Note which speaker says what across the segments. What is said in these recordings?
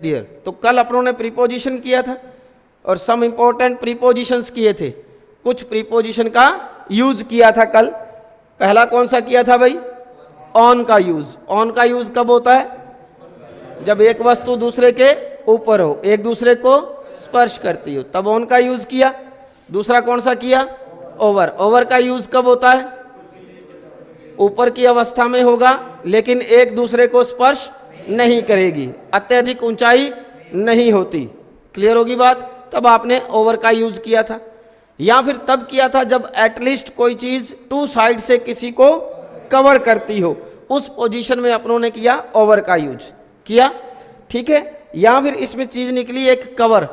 Speaker 1: Dear. तो कल अपनों ने प्रीपोजिशन किया था और सम इंपॉर्टेंट प्रीपोजिशंस किए थे, कुछ प्रीपोजिशन का यूज किया था कल। पहला कौन सा किया था भाई? ऑन का यूज। ऑन का यूज कब होता है? जब एक वस्तु दूसरे के ऊपर हो, एक दूसरे को स्पर्श करती हो, तब ऑन का यूज किया। दूसरा कौन सा किया? ओवर। ओवर का यूज कब होता है? ऊपर की अवस्था में होगा लेकिन एक दूसरे को स्पर्श नहीं करेगी, अत्यधिक ऊंचाई नहीं होती। क्लियर होगी बात? तब आपने ओवर का यूज किया था। या फिर तब किया था जब एटलीस्ट कोई चीज टू साइड से किसी को कवर करती हो, उस पोजीशन में अपनों ने किया ओवर का यूज किया। ठीक है। या फिर इसमें चीज निकली एक कवर,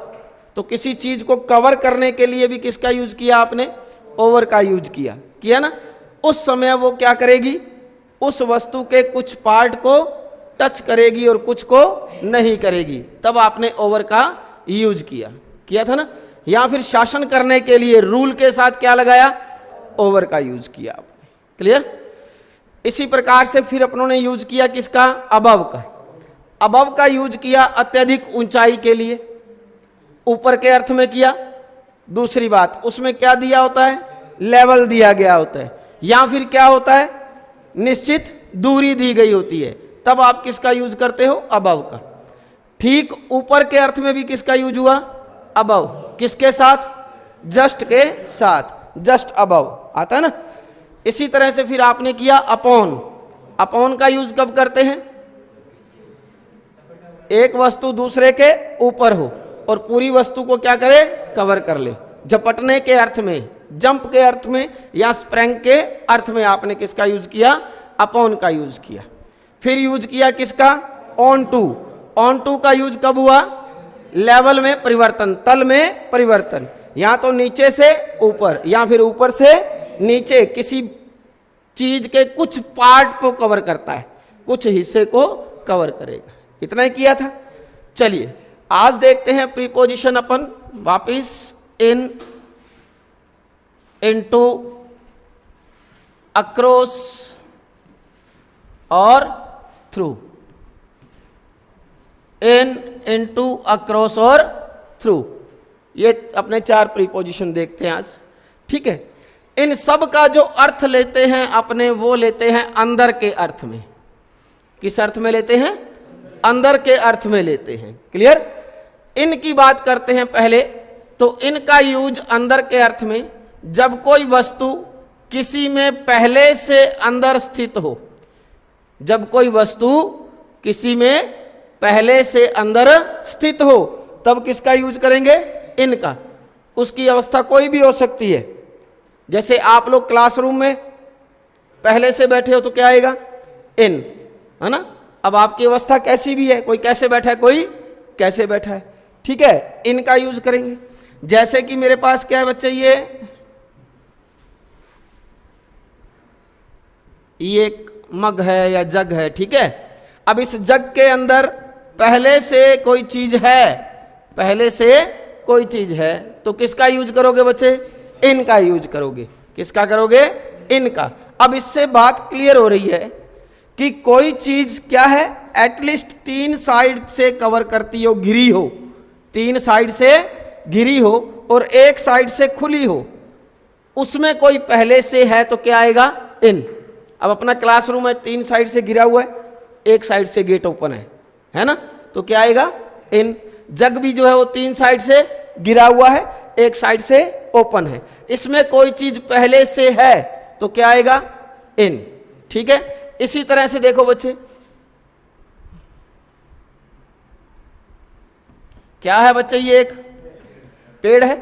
Speaker 1: तो किसी चीज को कवर करने के लिए भी किसका यूज किया आपने? ओवर का यूज किया ना। उस समय वो क्या करेगी? उस वस्तु के कुछ पार्ट को टच करेगी और कुछ को नहीं करेगी, तब आपने ओवर का यूज किया था ना। या फिर शासन करने के लिए रूल के साथ क्या लगाया? ओवर का यूज किया आपने। क्लियर? इसी प्रकार से फिर अपनों ने यूज किया किसका? अबव का। अबव का यूज किया अत्यधिक ऊंचाई के लिए, ऊपर के अर्थ में किया। दूसरी बात, उसमें क्या दिया होता है? लेवल दिया गया होता है। या फिर क्या होता है? निश्चित दूरी दी गई होती है, तब आप किसका यूज करते हो? अबव का। ठीक ऊपर के अर्थ में भी किसका यूज हुआ? अबव। किसके साथ? जस्ट के साथ, जस्ट अबव आता है ना। इसी तरह से फिर आपने किया अपॉन। अपॉन का यूज कब करते हैं? एक वस्तु दूसरे के ऊपर हो और पूरी वस्तु को क्या करे? कवर कर ले। झपटने के अर्थ में, जंप के अर्थ में या स्प्रैंग के अर्थ में आपने किसका यूज किया? अपॉन का यूज किया। फिर यूज किया किसका? Onto. ऑन टू का यूज कब हुआ? लेवल में परिवर्तन, तल में परिवर्तन। या तो नीचे से ऊपर या फिर ऊपर से नीचे, किसी चीज के कुछ पार्ट को कवर करता है, कुछ हिस्से को कवर करेगा। इतना ही किया था। चलिए आज देखते हैं प्रीपोजिशन अपन वापिस इन, इनटू, अक्रॉस और थ्रू। इन, इनटू, अक्रॉस और थ्रू, ये अपने 4 प्रीपोजिशन देखते हैं आज। ठीक है। इन सब का जो अर्थ लेते हैं अपने, वो लेते हैं अंदर के अर्थ में। किस अर्थ में लेते हैं? अंदर के अर्थ में लेते हैं। क्लियर? इनकी बात करते हैं पहले। तो इनका यूज अंदर के अर्थ में, जब कोई वस्तु किसी में पहले से अंदर स्थित हो। जब कोई वस्तु किसी में पहले से अंदर स्थित हो, तब किसका यूज करेंगे? इनका। उसकी अवस्था कोई भी हो सकती है। जैसे आप लोग क्लासरूम में पहले से बैठे हो तो क्या आएगा? इन, है ना। अब आपकी अवस्था कैसी भी है, कोई कैसे बैठा है, कोई कैसे बैठा है। ठीक है। इनका यूज करेंगे। जैसे कि मेरे पास क्या है बच्चे, ये एक मग है या जग है। ठीक है। अब इस जग के अंदर पहले से कोई चीज है, पहले से कोई चीज है, तो किसका यूज करोगे बच्चे? इनका यूज करोगे। किसका करोगे? इनका। अब इससे बात क्लियर हो रही है कि कोई चीज क्या है? एटलीस्ट 3 साइड से कवर करती हो, घिरी हो, 3 साइड से घिरी हो और एक साइड से खुली हो, उसमें कोई पहले से है तो क्या आएगा? इन। अब अपना क्लासरूम है, 3 साइड से घिरा हुआ है, एक साइड से गेट ओपन है ना, तो क्या आएगा? इन। जग भी जो है वो 3 साइड से घिरा हुआ है, एक साइड से ओपन है, इसमें कोई चीज पहले से है तो क्या आएगा? इन। ठीक है। इसी तरह से देखो बच्चे, क्या है बच्चे? ये एक पेड़ है।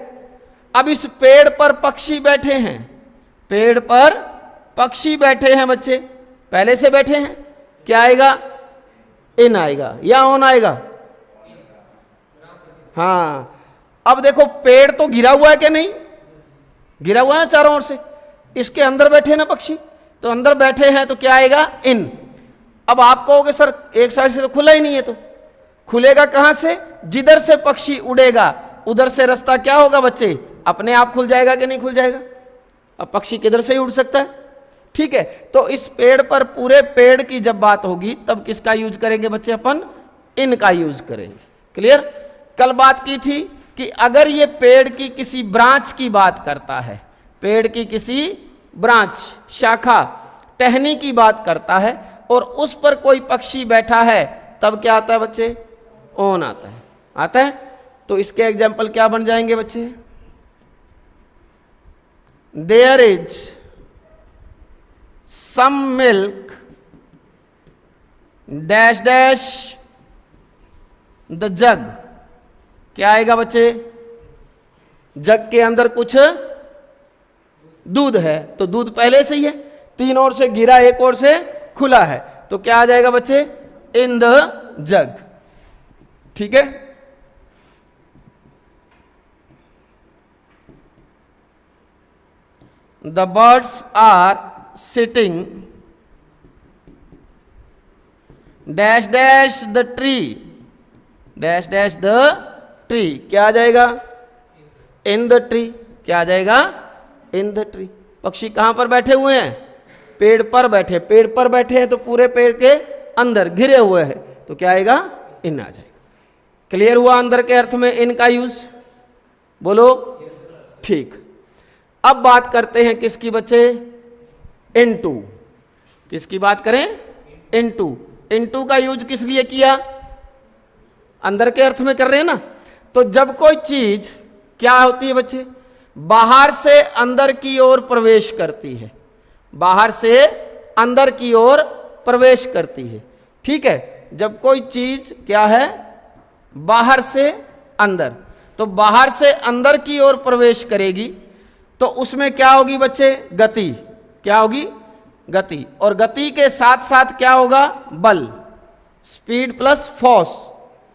Speaker 1: अब इस पेड़ पर पक्षी बैठे हैं, पेड़ पर पक्षी बैठे हैं बच्चे, पहले से बैठे हैं, क्या आएगा? इन आएगा या ऑन आएगा? हाँ। अब देखो पेड़ तो घिरा हुआ है कि नहीं? घिरा हुआ है चारों ओर से। इसके अंदर बैठे ना पक्षी, तो अंदर बैठे हैं तो क्या आएगा? इन। अब आप कहोगे सर एक साइड से तो खुला ही नहीं है, तो खुलेगा कहां से? जिधर से पक्षी उड़ेगा उधर से रास्ता क्या होगा बच्चे? अपने आप खुल जाएगा कि नहीं खुल जाएगा? अब पक्षी किधर से ही उड़ सकता है। ठीक है। तो इस पेड़ पर, पूरे पेड़ की जब बात होगी, तब किसका यूज करेंगे बच्चे? अपन इन का यूज करेंगे। क्लियर। कल बात की थी कि अगर ये पेड़ की किसी ब्रांच की बात करता है, पेड़ की किसी ब्रांच, शाखा, टहनी की बात करता है और उस पर कोई पक्षी बैठा है, तब क्या आता है बच्चे? ऑन आता है। आता है? तो इसके एग्जाम्पल क्या बन जाएंगे बच्चे? There is some milk dash dash the jug. क्या आएगा बच्चे? जग के अंदर कुछ दूध है, तो दूध पहले से ही है, तीन ओर से घिरा, एक ओर से खुला है, तो क्या आ जाएगा बच्चे? In the jug. ठीक है। The birds are sitting dash dash the tree, dash dash the tree. क्या आ जाएगा? In the tree. क्या आ जाएगा? In the tree. पक्षी कहां पर बैठे हुए हैं? पेड़ पर बैठे। पेड़ पर बैठे हैं तो पूरे पेड़ के अंदर घिरे हुए हैं, तो क्या आएगा? इन आ जाएगा। क्लियर हुआ अंदर के अर्थ में इन का यूज? बोलो। ठीक। अब बात करते हैं किसकी बच्चे? इनटू। किसकी बात करें? इनटू। इनटू का यूज किस लिए किया? अंदर के अर्थ में कर रहे हैं ना। तो जब कोई चीज क्या होती है बच्चे? बाहर से अंदर की ओर प्रवेश करती है, बाहर से अंदर की ओर प्रवेश करती है। ठीक है। जब कोई चीज क्या है? बाहर से अंदर, तो बाहर से अंदर की ओर प्रवेश करेगी तो उसमें क्या होगी बच्चे? गति। क्या होगी? गति। और गति के साथ साथ क्या होगा? बल। Speed plus force,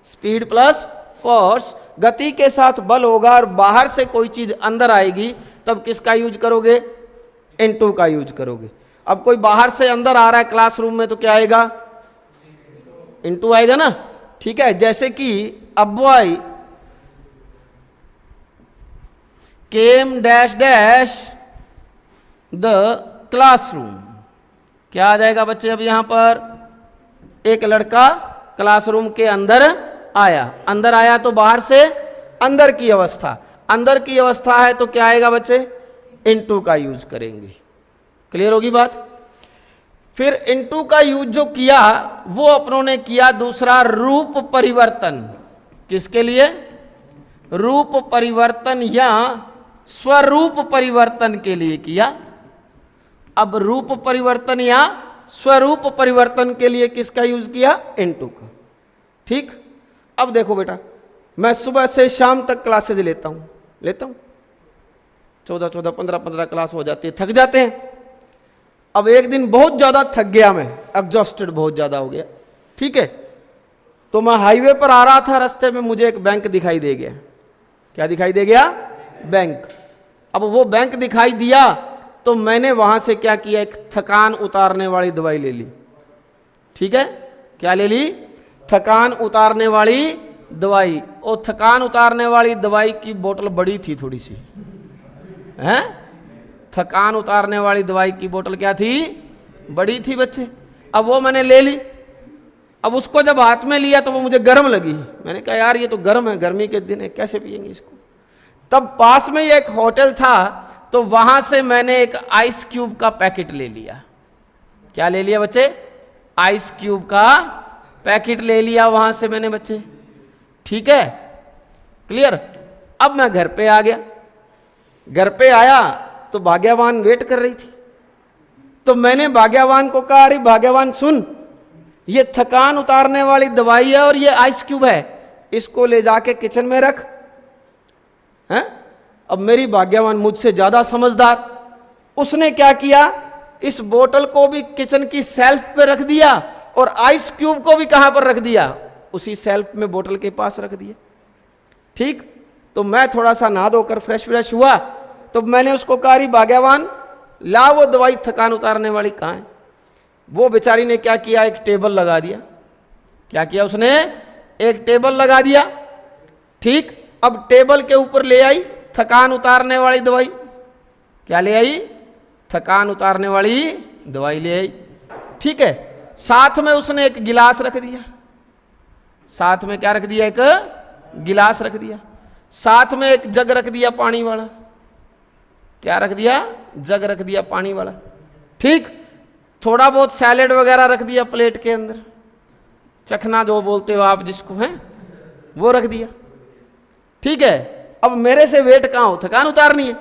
Speaker 1: speed plus force. गति के साथ बल होगा और बाहर से कोई चीज अंदर आएगी, तब किसका यूज करोगे? इनटू का यूज करोगे। अब कोई बाहर से अंदर आ रहा है क्लासरूम में, तो क्या आएगा? इनटू आएगा ना। ठीक है। जैसे कि a boy came dash dash the classroom. क्या आ जाएगा बच्चे? अब यहां पर एक लड़का क्लासरूम के अंदर आया। अंदर आया तो बाहर से अंदर की अवस्था, अंदर की अवस्था है तो क्या आएगा बच्चे? इनटू का यूज करेंगे। क्लियर होगी बात? फिर इनटू का यूज जो किया वो अपनों ने किया दूसरा, रूप परिवर्तन। किसके लिए? रूप परिवर्तन या स्वरूप परिवर्तन के लिए किया। अब रूप परिवर्तन या स्वरूप परिवर्तन के लिए किसका यूज किया? इनटू का। ठीक। अब देखो बेटा, मैं सुबह से शाम तक क्लासेज लेता हूं 14 15 क्लास हो जाती है, थक जाते हैं। अब एक दिन बहुत ज्यादा थक गया, मैं एग्जॉस्टेड बहुत ज्यादा हो गया। ठीक है। तो मैं हाईवे पर आ रहा था, रास्ते में मुझे एक बैंक दिखाई दे गया। क्या दिखाई दे गया? बैंक। अब वो बैंक दिखाई दिया तो मैंने वहां से क्या किया? एक थकान उतारने वाली दवाई ले ली। ठीक है। क्या ले ली? थकान उतारने वाली दवाई। और थकान उतारने वाली दवाई की बोतल बड़ी थी थोड़ी सी, हैं? थकान उतारने वाली दवाई की बोतल क्या थी? बड़ी थी बच्चे। अब वो मैंने ले ली। अब उसको जब हाथ में लिया तो वो मुझे गर्म लगी। मैंने कहा यार ये तो गर्म है, गर्मी के दिन है, कैसे पिएंगे इसको। तब पास में ही एक होटल था, तो वहां से मैंने एक आइस क्यूब का पैकेट ले लिया। क्या ले लिया बच्चे? आइस क्यूब का पैकेट ले लिया वहां से मैंने बच्चे। ठीक है। क्लियर। अब मैं घर पे आ गया। घर पे आया तो भाग्यवान वेट कर रही थी। तो मैंने भाग्यवान को कहा, अरे भाग्यवान सुन, ये थकान उतारने वाली दवाई है और ये आइस क्यूब है, इसको ले जाके किचन में रख। हैं? अब मेरी भाग्यवान मुझसे ज्यादा समझदार, उसने क्या किया? इस बोतल को भी किचन की सेल्फ पे रख दिया और आइस क्यूब को भी कहां पर रख दिया? उसी सेल्फ में बोतल के पास रख दिया। ठीक। तो मैं थोड़ा सा नहा धोकर फ्रेश व्रेश हुआ तो मैंने उसको कहा, अरे भाग्यवान ला वो दवाई थकान उतारने वाली कहां है? वो बेचारी ने क्या किया? एक टेबल लगा दिया। क्या किया उसने? एक टेबल लगा दिया। ठीक। अब टेबल के ऊपर ले आई थकान उतारने वाली दवाई। क्या ले आई? थकान उतारने वाली दवाई ले आई। ठीक है। साथ में उसने एक गिलास रख दिया। साथ में क्या रख दिया? एक गिलास रख दिया, साथ में एक जग रख दिया पानी वाला। क्या रख दिया? जग रख दिया पानी वाला। ठीक, थोड़ा बहुत सैलेड वगैरह रख दिया प्लेट के अंदर, चखना जो बोलते हो आप जिसको हैं, वो रख दिया। ठीक है, अब मेरे से वेट कहाँ हो, थकान उतारनी है,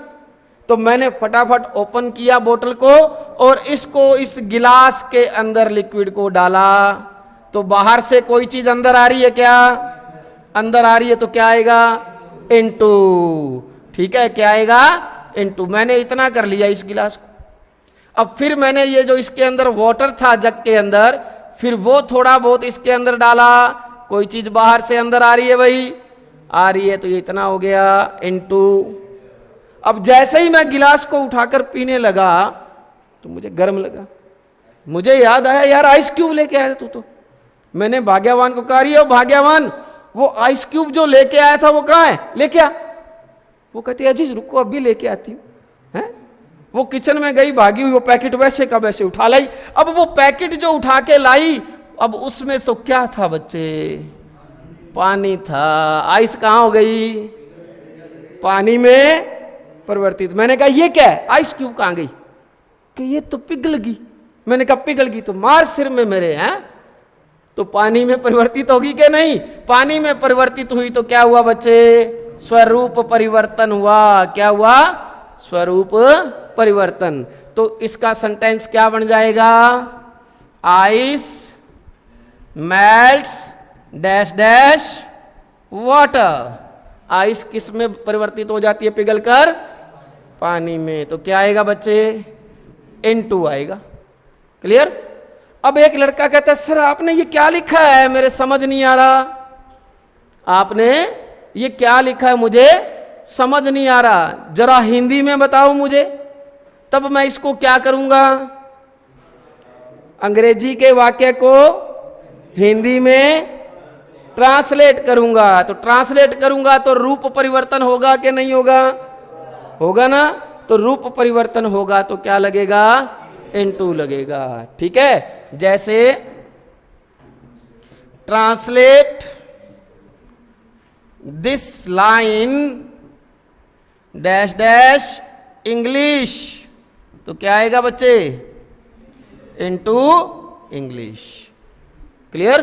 Speaker 1: तो मैंने फटाफट ओपन किया बोतल को और इसको इस गिलास के अंदर लिक्विड को डाला। तो बाहर से कोई चीज अंदर आ रही है क्या? अंदर आ रही है, तो क्या आएगा? इनटू। ठीक है, क्या आएगा? इनटू। मैंने इतना कर लिया इस गिलास को। अब फिर मैंने ये जो इसके अंदर वाटर था जग के अंदर, फिर वो थोड़ा बहुत इसके अंदर डाला। कोई चीज बाहर से अंदर आ रही है, वही आ रही है, तो ये इतना हो गया इनटू। अब जैसे ही मैं गिलास को उठाकर पीने लगा तो मुझे गर्म लगा। मुझे याद आया, यार आइस क्यूब लेके आया तू तो। मैंने भाग्यवान को कहा, रही हो भाग्यवान, वो आइस क्यूब जो लेके आया था वो कहाँ है, लेके आ। वो कहती है अजीज रुको अभी लेके आती हूँ। हैं? वो किचन में गई, भागी हुई, वो पैकेट वैसे का वैसे उठा लाई। अब वो पैकेट जो उठा के लाई, अब उसमें तो क्या था बच्चे? पानी था। आइस कहाँ हो गई? पानी में परिवर्तित। मैंने कहा ये क्या है? आइस क्यूब कहाँ गई? कि ये तो पिघल गई। मैंने कहा पिघल गई तो मार सिर में मेरे, हैं? तो पानी में परिवर्तित होगी कि नहीं? पानी में परिवर्तित हुई तो क्या हुआ बच्चे? स्वरूप परिवर्तन हुआ। क्या हुआ? स्वरूप परिवर्तन। तो इसका सेंटेंस क्या बन जाएगा? Ice melts dash dash water. Ice किस में परिवर्तित हो जाती है पिघलकर? पानी में। तो क्या आएगा बच्चे? इनटू आएगा। क्लियर? अब एक लड़का कहता है सर आपने ये क्या लिखा है, मेरे समझ नहीं आ रहा। आपने ये क्या लिखा है, मुझे समझ नहीं आ रहा, जरा हिंदी में बताओ मुझे। तब मैं इसको क्या करूंगा? अंग्रेजी के वाक्य को हिंदी में ट्रांसलेट करूंगा। तो ट्रांसलेट करूंगा तो रूप परिवर्तन होगा कि नहीं होगा? होगा ना। तो रूप परिवर्तन होगा तो क्या लगेगा? इनटू लगेगा। ठीक है, जैसे translate this line dash dash English, तो क्या आएगा बच्चे? Into English. क्लियर?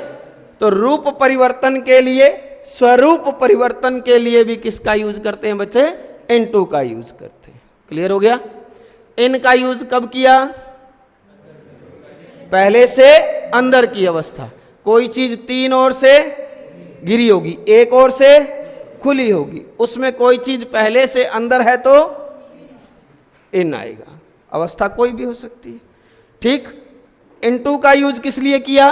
Speaker 1: तो रूप परिवर्तन के लिए, स्वरूप परिवर्तन के लिए भी किसका यूज करते हैं बच्चे? इनटू का यूज करते हैं। क्लियर हो गया? इन का यूज कब किया? पहले से अंदर की अवस्था। कोई चीज तीन ओर से गिरी होगी, एक ओर से खुली होगी, उसमें कोई चीज पहले से अंदर है तो इन आएगा। अवस्था कोई भी हो सकती है। ठीक? इनटू का यूज किस लिए किया?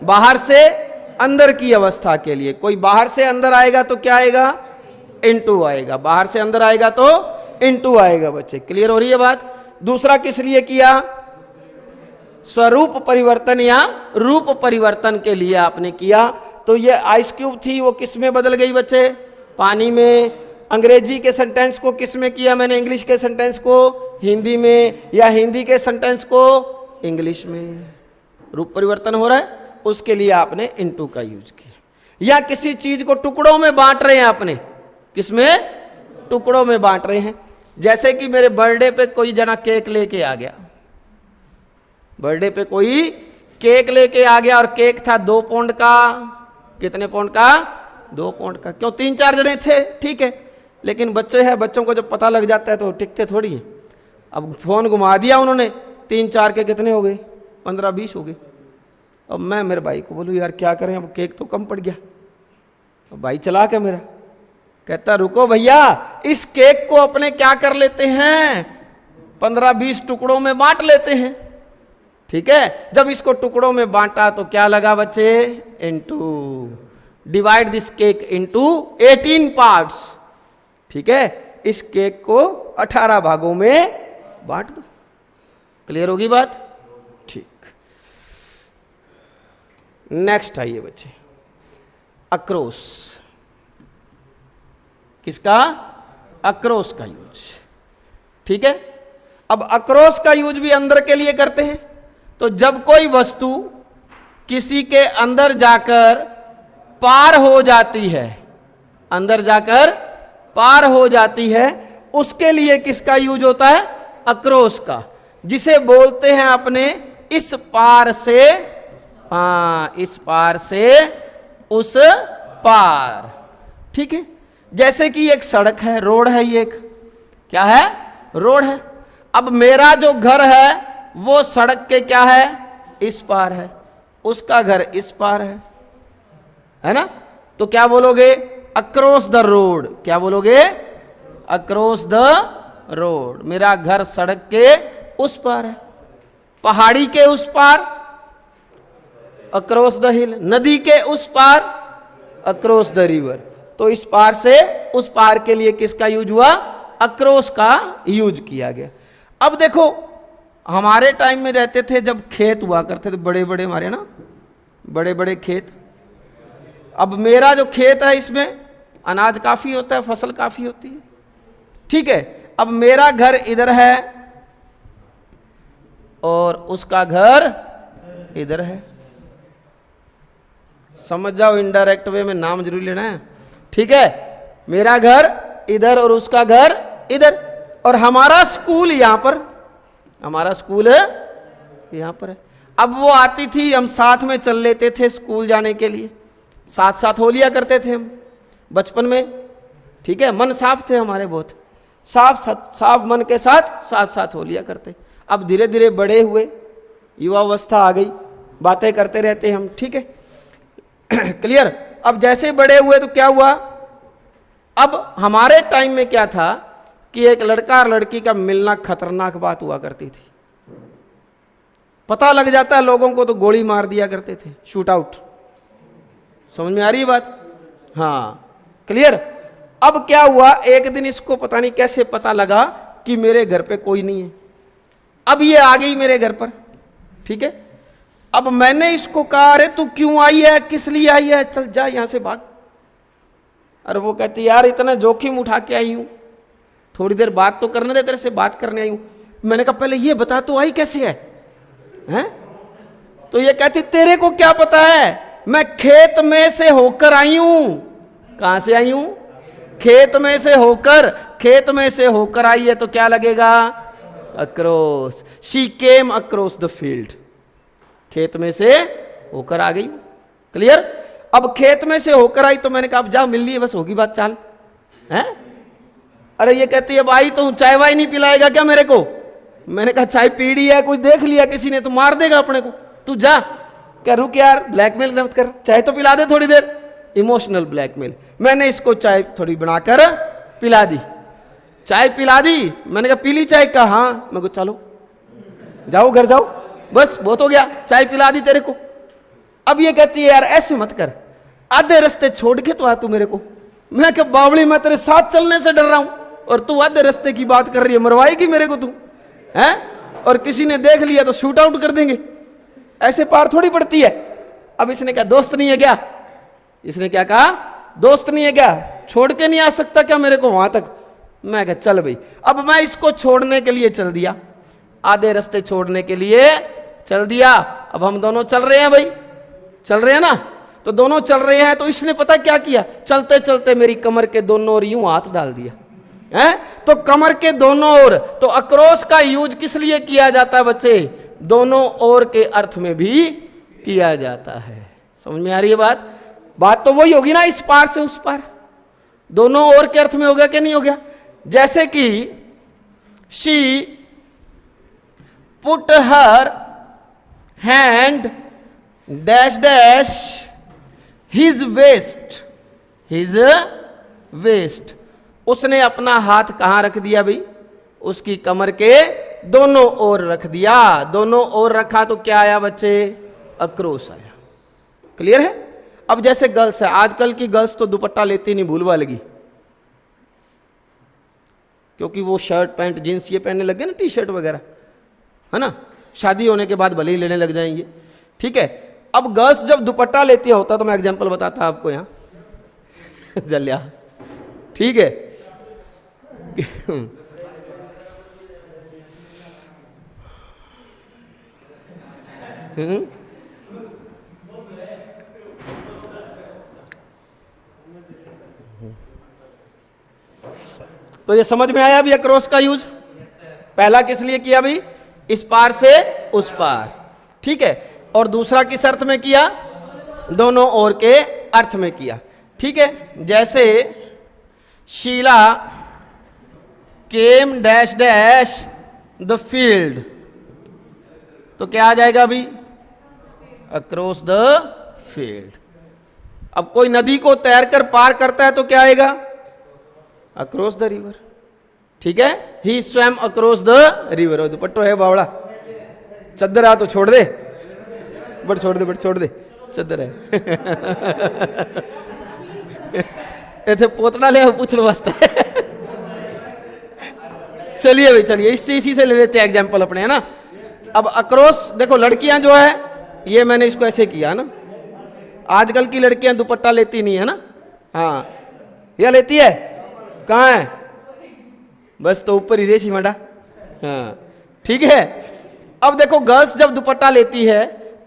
Speaker 1: बाहर से अंदर की अवस्था के लिए। कोई बाहर से अंदर आएगा तो क्या आएगा? इनटू आएगा। बाहर से अंदर आएगा तो इनटू आएगा बच्चे। क्लियर हो रही है बात? दूसरा किस लिए किया? स्वरूप परिवर्तन या रूप परिवर्तन के लिए आपने किया। तो ये आइस क्यूब थी, वो किस में बदल गई बच्चे? पानी में। अंग्रेजी के सेंटेंस को किस में किया मैंने? इंग्लिश के सेंटेंस को हिंदी में, या हिंदी के सेंटेंस को इंग्लिश में। रूप परिवर्तन हो रहा है, उसके लिए आपने इनटू का यूज किया। या किसी चीज को टुकड़ों में बांट रहे हैं आपने, किसमें? टुकड़ों में बांट रहे हैं। जैसे कि मेरे बर्थडे पे कोई जना केक लेके आ गया, बर्थडे पे कोई केक लेके आ गया और केक था 2 पाउंड का। कितने पाउंड का? 2 पाउंड का। क्यों? 3-4 जने थे, ठीक है, लेकिन बच्चे हैं, बच्चों को जब पता लग जाता है तो टिकते थोड़ी है। अब फोन घुमा दिया उन्होंने, 3-4 के कितने हो गए? 15-20 हो गए। अब मैं मेरे भाई को बोलूँ यार क्या करें, अब केक तो कम पड़ गया। अब भाई चला के मेरा कहता रुको भैया, इस केक को अपने क्या कर लेते हैं, 15-20 टुकड़ों में बांट लेते हैं। ठीक है, जब इसको टुकड़ों में बांटा तो क्या लगा बच्चे? Into. Divide this cake into 18 parts. ठीक है, इस केक को 18 भागों में बांट दो। क्लियर होगी बात? ठीक। नेक्स्ट आइए बच्चे, अक्रोस। किसका? अक्रोस का यूज। ठीक है, अब अक्रोस का यूज भी अंदर के लिए करते हैं। तो जब कोई वस्तु किसी के अंदर जाकर पार हो जाती है, अंदर जाकर पार हो जाती है, उसके लिए किसका यूज होता है? अक्रॉस का, जिसे बोलते हैं अपने इस पार से, इस पार से उस पार। ठीक है, जैसे कि एक सड़क है, रोड है, ये एक क्या है? रोड है। अब मेरा जो घर है वो सड़क के क्या है? इस पार है, उसका घर इस पार है ना? तो क्या बोलोगे? Across the road. क्या बोलोगे? Across the road. मेरा घर सड़क के उस पार है, पहाड़ी के उस पार, अक्रॉस द हिल, नदी के उस पार, अक्रॉस द रिवर। तो इस पार से उस पार के लिए किसका यूज हुआ? अक्रॉस का यूज किया गया। अब देखो, हमारे टाइम में रहते थे जब खेत हुआ करते थे, बड़े बड़े हमारे ना, बड़े बड़े खेत। अब मेरा जो खेत है इसमें अनाज काफी होता है, फसल काफी होती है। ठीक है, अब मेरा घर इधर है और उसका घर इधर है। समझ जाओ, इनडायरेक्ट वे में नाम जरूर लेना है। ठीक है, मेरा घर इधर और उसका घर इधर, और हमारा स्कूल यहां पर, हमारा स्कूल यहां पर है। अब वो आती थी, हम साथ में चल लेते थे स्कूल जाने के लिए, साथ साथ हो लिया करते थे हम बचपन में। ठीक है, मन साफ थे हमारे, बहुत साफ मन के साथ साथ साथ हो लिया करते। अब धीरे धीरे बड़े हुए, युवावस्था आ गई, बातें करते रहते हम। ठीक है, क्लियर। अब जैसे बड़े हुए तो क्या हुआ? अब हमारे टाइम में क्या था कि एक लड़का और लड़की का मिलना खतरनाक बात हुआ करती थी। पता लग जाता है लोगों को तो गोली मार दिया करते थे, शूट आउट। समझ में आ रही है बात? हाँ, क्लियर। अब क्या हुआ, एक दिन इसको पता नहीं कैसे पता लगा कि मेरे घर पे कोई नहीं है। अब ये आ गई मेरे घर पर। ठीक है, अब मैंने इसको कहा, अरे तू क्यों आई है, किस लिए आई है, चल जा यहां से भाग। अरे वो कहती, यार इतना जोखिम उठा के आई हूं, थोड़ी देर बात तो करने दे, तेरे से बात करने आई हूं। मैंने कहा पहले ये बता तू आई कैसे है, हैं? तो ये कहती, तेरे को क्या पता है, मैं खेत में से होकर आई हूं। कहां से आई हूं? खेत में से होकर। खेत में से होकर आई है तो क्या लगेगा? Across. She came across the field. खेत में से होकर आ गई। क्लियर। अब खेत में से होकर आई तो मैंने कहा अब जाओ मिल लिए, बस होगी बात, चाल है। अरे ये कहती है, अब आई तो चाय वाय नहीं पिलाएगा क्या मेरे को? मैंने कहा चाय पीड़ी है, कुछ देख लिया किसी ने तो मार देगा अपने को, तू जा। क्या रुक यार, ब्लैकमेल मत कर, चाय तो पिला दे थोड़ी देर। Emotional blackmail. मैंने इसको चाय थोड़ी बनाकर पिला दी, चाय पिला दी। मैंने कहा पी ली चाय? का हाँ। मैं को चलो जाओ घर जाओ, बस बहुत हो गया, चाय पिला दी तेरे को। अब ये कहती है यार ऐसे मत कर, आधे रास्ते छोड़ के तो आ तू मेरे को। मैं क्या बावड़ी, मैं तेरे साथ चलने से डर रहा हूं और तू आधे रास्ते की बात कर रही है, मरवाएगी मेरे को तू, हैं? और किसी ने देख लिया तो शूट आउट कर देंगे, ऐसे पार थोड़ी पड़ती है। अब इसने कहा दोस्त नहीं है क्या? इसने क्या कहा? दोस्त नहीं है क्या, छोड़ के नहीं आ सकता क्या मेरे को वहां तक? मैं कहा चल भाई। अब मैं इसको छोड़ने के लिए चल दिया, आधे रास्ते छोड़ने के लिए चल दिया। अब हम दोनों चल रहे हैं भाई, चल रहे हैं ना, तो दोनों चल रहे हैं। तो इसने पता क्या किया, चलते चलते मेरी कमर के दोनों ओर यूं हाथ डाल दिया है। तो कमर के दोनों ओर, तो अक्रॉस का यूज किस लिए किया जाता है बच्चे? दोनों ओर के अर्थ में भी किया जाता है। समझ में आ रही है बात? बात तो वही होगी ना, इस पार से उस पार, दोनों ओर के अर्थ में हो गया कि नहीं हो गया? जैसे कि she put her hand dash dash his waist, his waist. उसने अपना हाथ कहां रख दिया भाई? उसकी कमर के दोनों ओर रख दिया। दोनों ओर रखा तो क्या आया बच्चे? अक्रॉस आया। क्लियर है? अब जैसे गर्ल्स है, आजकल की गर्ल्स तो दुपट्टा लेती नहीं, भूलवा लगी, क्योंकि वो शर्ट पैंट जींस ये पहनने लगे ना, टी शर्ट वगैरह, है ना। शादी होने के बाद भले ही लेने लग जाएंगे। ठीक है, अब गर्ल्स जब दुपट्टा लेती होता, तो मैं एग्जांपल बताता आपको यहां जल्या, ठीक है। तो ये समझ में आया अभी अक्रॉस का यूज। पहला किस लिए किया भाई? इस पार से उस पार, ठीक है। और दूसरा किस अर्थ में किया? दोनों ओर के अर्थ में किया, ठीक है। जैसे शीला केम डैश डैश द फील्ड, तो क्या आ जाएगा अभी? Across the field. अब कोई नदी को तैरकर पार करता है तो क्या आएगा? अक्रॉस द रिवर, ठीक है। ही स्वयं अक्रॉस द रिवर। और दुपट्टो है बावड़ा, चद्दर आ तो छोड़ दे, बट छोड़ दे, बट छोड़ दे, चद्दर है। ऐसे पोतड़ा ले पूछने वास्ते। चलिए भाई, चलिए इसी से ले लेते हैं एग्जाम्पल अपने, है ना। अब अक्रॉस देखो, लड़कियां जो है, ये मैंने इसको ऐसे किया ना। आजकल की लड़कियां दुपट्टा लेती नहीं है ना। हाँ, यह लेती है, कहाँ है? बस तो ऊपर ही रेसी मंडा। हाँ, ठीक है। अब देखो, गर्ल्स जब दुपट्टा लेती है,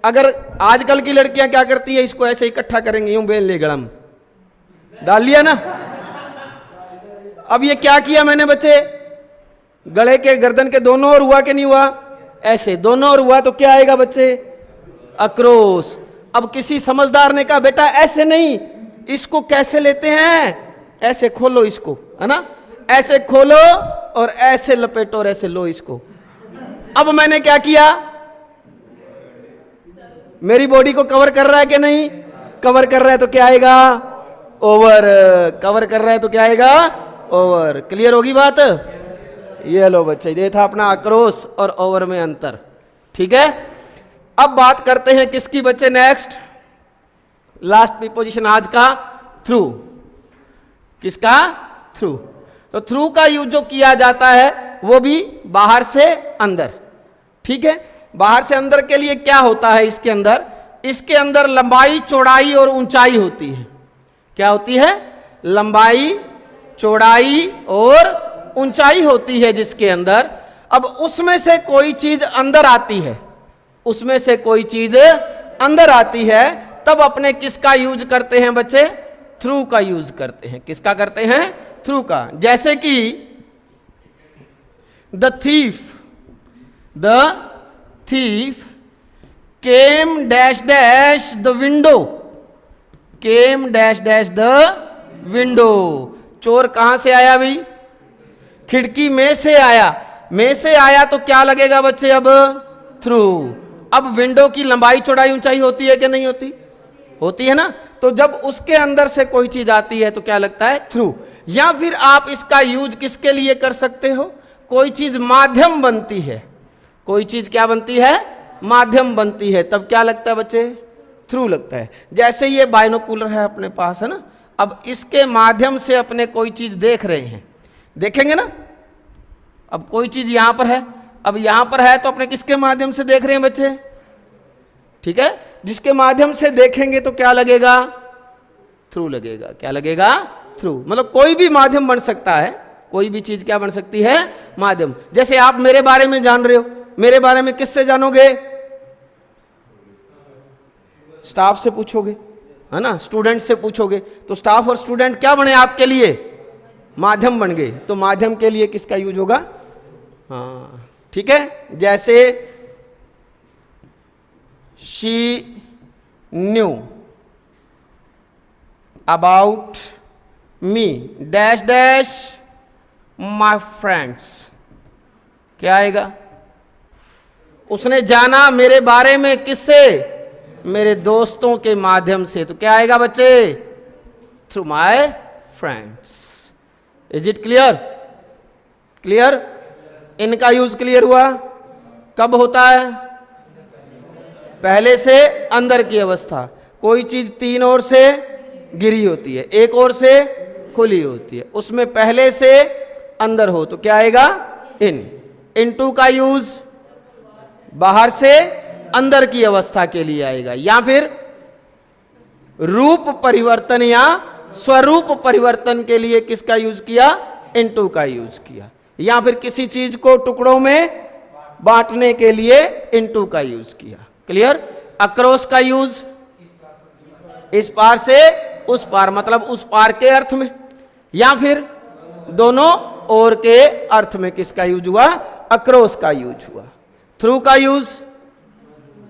Speaker 1: अगर आजकल की लड़कियां क्या करती है, इसको ऐसे इकट्ठा करेंगे, यूं बेल ले गड़म डाल लिया ना। अब ये क्या किया मैंने बच्चे? गले के गर्दन के दोनों ओर हुआ कि नहीं हुआ? ऐसे दोनों ओर हुआ तो क्या आएगा बच्चे? अक्रॉस। अब किसी समझदार ने कहा बेटा ऐसे नहीं, इसको कैसे लेते हैं? ऐसे खोलो इसको, है ना, ऐसे खोलो और ऐसे लपेटो और ऐसे लो इसको। अब मैंने क्या किया? मेरी बॉडी को कवर कर रहा है कि नहीं? कवर कर रहा है तो क्या आएगा? ओवर। कवर कर रहा है तो क्या आएगा? ओवर। क्लियर होगी बात? ये लो बच्चे, ये था अपना अक्रॉस और ओवर में अंतर, ठीक है। अब बात करते हैं किसकी बच्चे? नेक्स्ट लास्ट प्रीपोजिशन आज का, थ्रू। किसका? थ्रू। तो थ्रू का यूज जो किया जाता है वो भी बाहर से अंदर, ठीक है। बाहर से अंदर के लिए क्या होता है? इसके अंदर लंबाई, चौड़ाई और ऊंचाई होती है। क्या होती है? लंबाई, चौड़ाई और ऊंचाई होती है जिसके अंदर। अब उसमें से कोई चीज अंदर आती है, उसमें से कोई चीज अंदर आती है, तब अपने किसका यूज करते हैं बच्चे? थ्रू का यूज करते हैं। किसका करते हैं? थ्रू का। जैसे कि the thief came dash dash the window, came dash dash the window. चोर कहां से आया भाई? खिड़की में से आया। में से आया तो क्या लगेगा बच्चे? अब थ्रू। अब विंडो की लंबाई, चौड़ाई, ऊंचाई होती है कि नहीं होती? होती है ना। तो जब उसके अंदर से कोई चीज आती है तो क्या लगता है? थ्रू। या फिर आप इसका यूज किसके लिए कर सकते हो? कोई चीज माध्यम बनती है, कोई चीज क्या बनती है? माध्यम बनती है, तब क्या लगता है बच्चे? थ्रू लगता है। जैसे ये बाइनोकुलर है अपने पास, है ना। अब इसके माध्यम से अपने कोई चीज देख रहे हैं, देखेंगे ना। अब कोई चीज यहां पर है, अब यहां पर है तो अपने किसके माध्यम से देख रहे हैं बच्चे? ठीक है, जिसके माध्यम से देखेंगे तो क्या लगेगा? थ्रू लगेगा। क्या लगेगा? थ्रू। मतलब कोई भी माध्यम बन सकता है, कोई भी चीज क्या बन सकती है? माध्यम। जैसे आप मेरे बारे में जान रहे हो, मेरे बारे में किससे जानोगे? स्टाफ से पूछोगे, है ना, स्टूडेंट से पूछोगे। तो स्टाफ और स्टूडेंट क्या बने आपके लिए? माध्यम बन गए। तो माध्यम के लिए किसका यूज होगा? हाँ, ठीक है। जैसे she knew about me dash dash my friends, क्या आएगा? उसने जाना मेरे बारे में किससे? मेरे दोस्तों के माध्यम से। तो क्या आएगा बच्चे? Through my friends. Is it clear? Clear? इनका यूज क्लियर हुआ? कब होता है? पहले से अंदर की अवस्था। कोई चीज तीन ओर से गिरी होती है, एक ओर से खुली होती है, उसमें पहले से अंदर हो तो क्या आएगा? इनटू का यूज बाहर से अंदर की अवस्था के लिए आएगा। या फिर रूप परिवर्तन या स्वरूप परिवर्तन के लिए किसका यूज किया? इनटू का यूज किया। या फिर किसी चीज को टुकड़ों में बांटने के लिए इनटू का यूज किया। क्लियर? अक्रॉस का यूज इस पार से उस पार, मतलब उस पार के अर्थ में, या फिर दोनों और के अर्थ में किसका यूज हुआ? अक्रॉस का यूज हुआ। थ्रू का यूज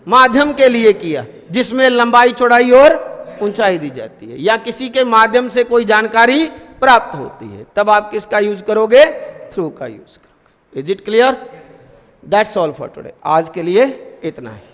Speaker 1: माध्यम के लिए किया, जिसमें लंबाई चौड़ाई और ऊंचाई दी जाती है, या किसी के माध्यम से कोई जानकारी प्राप्त होती है, तब आप किसका यूज करोगे? थ्रू का यूज करोगे। Is it clear? That's all for today. आज के लिए इतना ही।